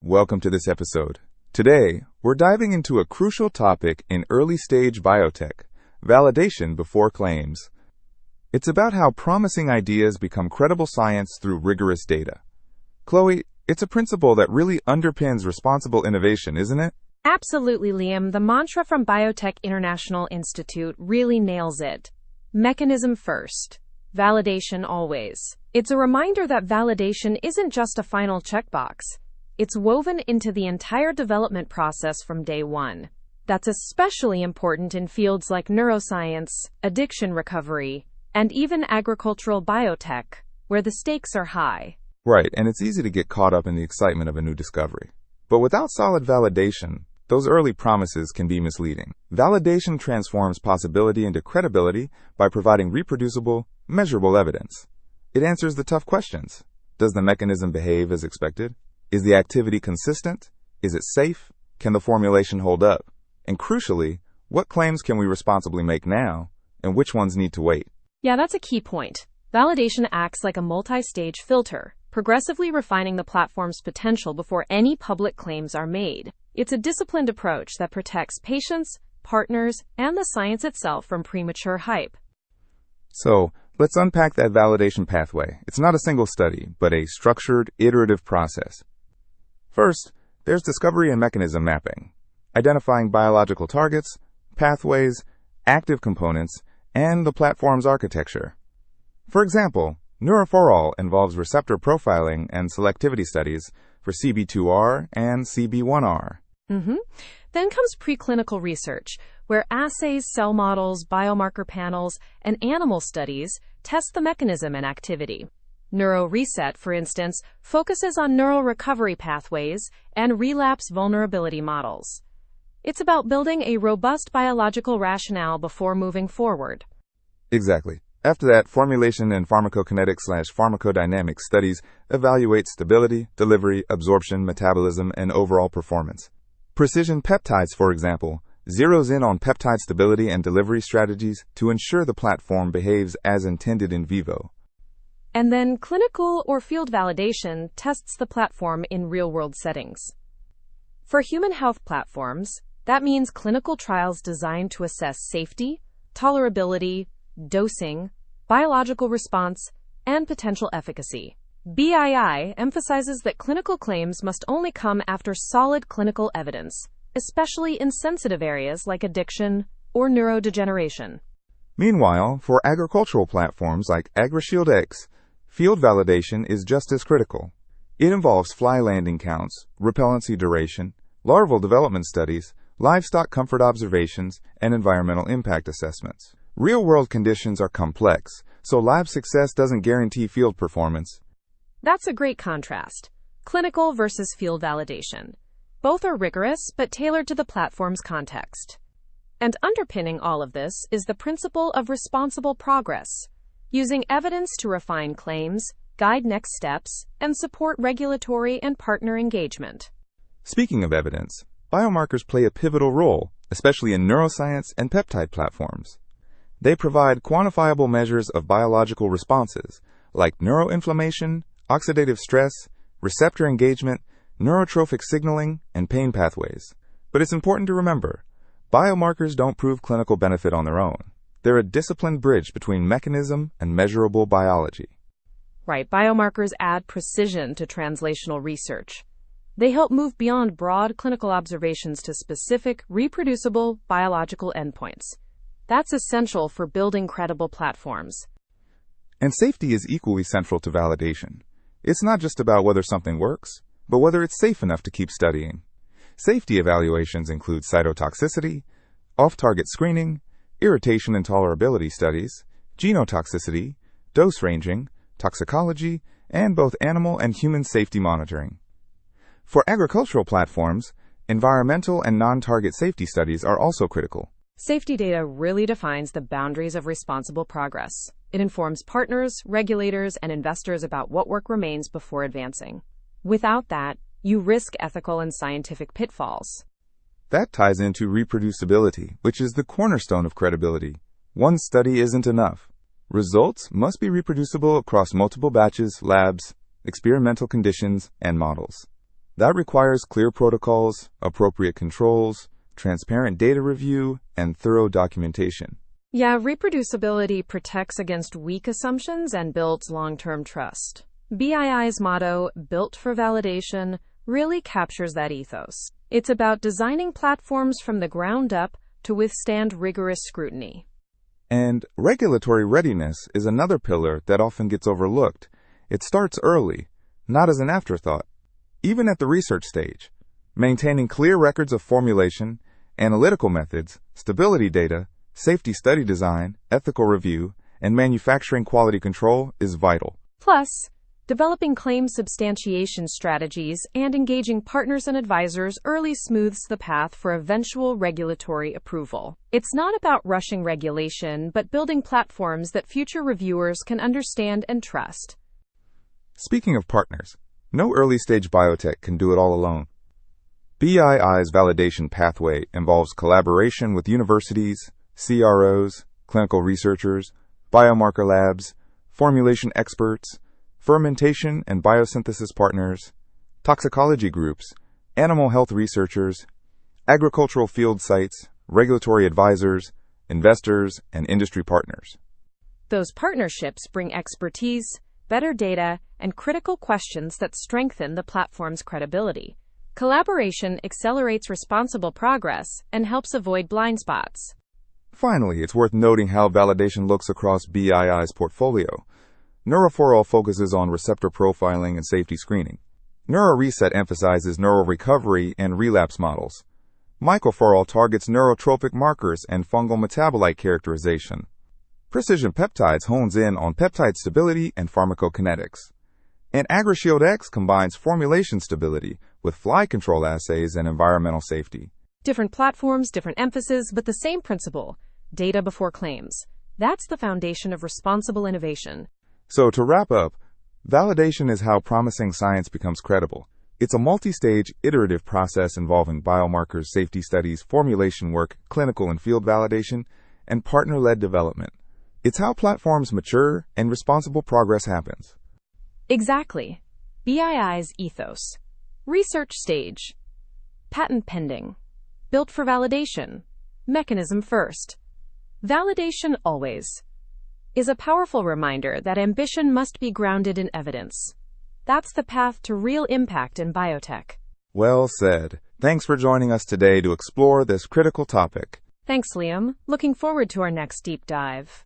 Welcome to this episode. Today, we're diving into a crucial topic in early-stage biotech, validation before claims. It's about how promising ideas become credible science through rigorous data. Chloe, it's a principle that really underpins responsible innovation, isn't it? Absolutely, Liam. The mantra from Biotech International Institute really nails it. Mechanism first. Validation always. It's a reminder that validation isn't just a final checkbox. It's woven into the entire development process from day one. That's especially important in fields like neuroscience, addiction recovery, and even agricultural biotech, where the stakes are high. Right, and it's easy to get caught up in the excitement of a new discovery. But without solid validation, those early promises can be misleading. Validation transforms possibility into credibility by providing reproducible, measurable evidence. It answers the tough questions. Does the mechanism behave as expected? Is the activity consistent? Is it safe? Can the formulation hold up? And crucially, what claims can we responsibly make now, and which ones need to wait? Yeah, that's a key point. Validation acts like a multi-stage filter, progressively refining the platform's potential before any public claims are made. It's a disciplined approach that protects patients, partners, and the science itself from premature hype. So, let's unpack that validation pathway. It's not a single study, but a structured, iterative process. First, there's discovery and mechanism mapping, identifying biological targets, pathways, active components, and the platform's architecture. For example, Neurophorol involves receptor profiling and selectivity studies for CB2R and CB1R. Then comes preclinical research, where assays, cell models, biomarker panels, and animal studies test the mechanism and activity. NeuroReset, for instance, focuses on neural recovery pathways and relapse vulnerability models. It's about building a robust biological rationale before moving forward. Exactly. After that, formulation and pharmacokinetics/pharmacodynamics studies evaluate stability, delivery, absorption, metabolism, and overall performance. Precision peptides, for example, zeroes in on peptide stability and delivery strategies to ensure the platform behaves as intended in vivo. And then clinical or field validation tests the platform in real-world settings. For human health platforms, that means clinical trials designed to assess safety, tolerability, dosing, biological response, and potential efficacy. BII emphasizes that clinical claims must only come after solid clinical evidence, especially in sensitive areas like addiction or neurodegeneration. Meanwhile, for agricultural platforms like AgriShield X, field validation is just as critical. It involves fly landing counts, repellency duration, larval development studies, livestock comfort observations, and environmental impact assessments. Real-world conditions are complex, so lab success doesn't guarantee field performance. That's a great contrast. Clinical versus field validation. Both are rigorous, but tailored to the platform's context. And underpinning all of this is the principle of responsible progress, using evidence to refine claims, guide next steps, and support regulatory and partner engagement. Speaking of evidence, biomarkers play a pivotal role, especially in neuroscience and peptide platforms. They provide quantifiable measures of biological responses, like neuroinflammation, oxidative stress, receptor engagement, neurotrophic signaling, and pain pathways. But it's important to remember, biomarkers don't prove clinical benefit on their own. They're a disciplined bridge between mechanism and measurable biology. Right, biomarkers add precision to translational research. They help move beyond broad clinical observations to specific, reproducible biological endpoints. That's essential for building credible platforms. And safety is equally central to validation. It's not just about whether something works, but whether it's safe enough to keep studying. Safety evaluations include cytotoxicity, off-target screening, irritation and tolerability studies, genotoxicity, dose ranging, toxicology, and both animal and human safety monitoring. For agricultural platforms, environmental and non-target safety studies are also critical. Safety data really defines the boundaries of responsible progress. It informs partners, regulators, and investors about what work remains before advancing. Without that, you risk ethical and scientific pitfalls. That ties into reproducibility, which is the cornerstone of credibility. One study isn't enough. Results must be reproducible across multiple batches, labs, experimental conditions, and models. That requires clear protocols, appropriate controls, transparent data review, and thorough documentation. Yeah, reproducibility protects against weak assumptions and builds long-term trust. BII's motto, Built for Validation, really captures that ethos. It's about designing platforms from the ground up to withstand rigorous scrutiny. And regulatory readiness is another pillar that often gets overlooked. It starts early, not as an afterthought. Even at the research stage, maintaining clear records of formulation, analytical methods, stability data, safety study design, ethical review, and manufacturing quality control is vital. Plus, developing claim substantiation strategies and engaging partners and advisors early smooths the path for eventual regulatory approval. It's not about rushing regulation, but building platforms that future reviewers can understand and trust. Speaking of partners, no early-stage biotech can do it all alone. BII's validation pathway involves collaboration with universities, CROs, clinical researchers, biomarker labs, formulation experts, fermentation and biosynthesis partners, toxicology groups, animal health researchers, agricultural field sites, regulatory advisors, investors, and industry partners. Those partnerships bring expertise, better data, and critical questions that strengthen the platform's credibility. Collaboration accelerates responsible progress and helps avoid blind spots. Finally, it's worth noting how validation looks across BII's portfolio. NeuroForAll focuses on receptor profiling and safety screening. NeuroReset emphasizes neural recovery and relapse models. MycoForAll targets neurotropic markers and fungal metabolite characterization. Precision Peptides hones in on peptide stability and pharmacokinetics. And AgriShield X combines formulation stability with fly control assays and environmental safety. Different platforms, different emphasis, but the same principle: data before claims. That's the foundation of responsible innovation. So to wrap up, validation is how promising science becomes credible. It's a multi-stage, iterative process involving biomarkers, safety studies, formulation work, clinical and field validation, and partner-led development. It's how platforms mature and responsible progress happens. Exactly. BII's ethos. Research stage. Patent pending. Built for validation. Mechanism first. Validation always. Is a powerful reminder that ambition must be grounded in evidence. That's the path to real impact in biotech. Well said. Thanks for joining us today to explore this critical topic. Thanks, Liam. Looking forward to our next deep dive.